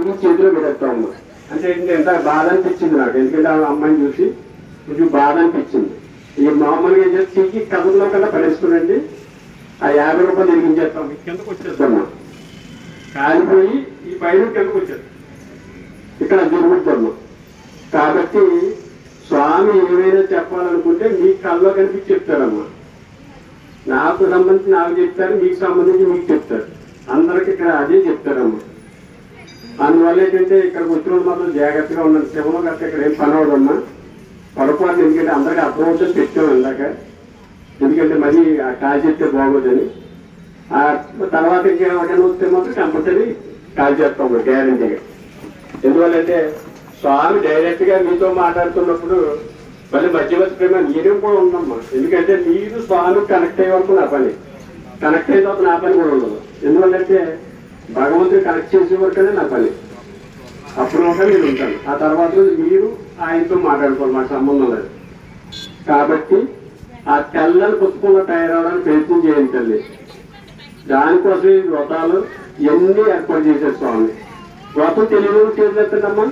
ఈ చేతిలో పెట్టేస్తామమ్మా. అంటే ఏంటంటే ఎంత బాధ అనిపించింది నాకు, ఎందుకంటే ఆ అమ్మాయిని చూసి కొంచెం బాధ అనిపించింది. ఈ మామూలుగా ఏం చేసి చీకి కథల్లో కల్లా పడేసుకునండి, ఆ 50 రూపాయలు ఎరిగించేస్తాం, కిందకు వచ్చేస్తామ్మా. కాలిపోయి ఈ పైన కిందకు వచ్చేది, ఇక్కడ జరుగుతాము. కాబట్టి స్వామి ఏమైనా చెప్పాలనుకుంటే మీ కళ్ళలో కనిపించి చెప్తారమ్మా. నాకు సంబంధించి నాకు చెప్తారు, మీకు సంబంధించి మీకు చెప్తారు, అందరికి ఇక్కడ అదే చెప్తారమ్మా. అందువల్ల ఏంటంటే ఇక్కడికి వచ్చిన మాత్రం జాగ్రత్తగా ఉన్నాను. శివలో కనుక ఇక్కడ ఏం పని అవదమ్మా, పొరపాటు. ఎందుకంటే అందరికీ అర్థమవుతుంది పెట్టాము ఇందాక, ఎందుకంటే మరీ ఆ కాల్ చెప్తే బాగోదని. ఆ తర్వాత ఇంకేమైనా వస్తే మాత్రం కంపల్సరీ కాల్ చేస్తాం గ్యారంటీగా. ఎందువల్లంటే స్వామి డైరెక్ట్ గా మీతో మాట్లాడుతున్నప్పుడు మళ్ళీ మధ్య ప్రేమ మీరేం కూడా ఉండమ్మా. ఎందుకంటే మీరు స్వామి కనెక్ట్ అయ్యే వరకు నా పని, కనెక్ట్ అయిన తర్వాత నా పని కూడా ఉండదు. ఎందువల్లంటే భగవంతుడు కనెక్ట్ చేసే వరకనే నా పని, అప్పుడు ఒక నేను ఉంటాను. ఆ తర్వాత మీరు ఆయనతో మాట్లాడుకోవాలి, మాకు సంబంధం లేదు. కాబట్టి ఆ తెల్లని పుస్తకంలో తయారవడానికి ప్రయత్నం చేయండి తల్లి. దానికోసం ఈ వ్రతాలు ఇవన్నీ ఏర్పాటు చేసే స్వామి. వ్రతం తెలియని చేసేస్తాడమ్మా.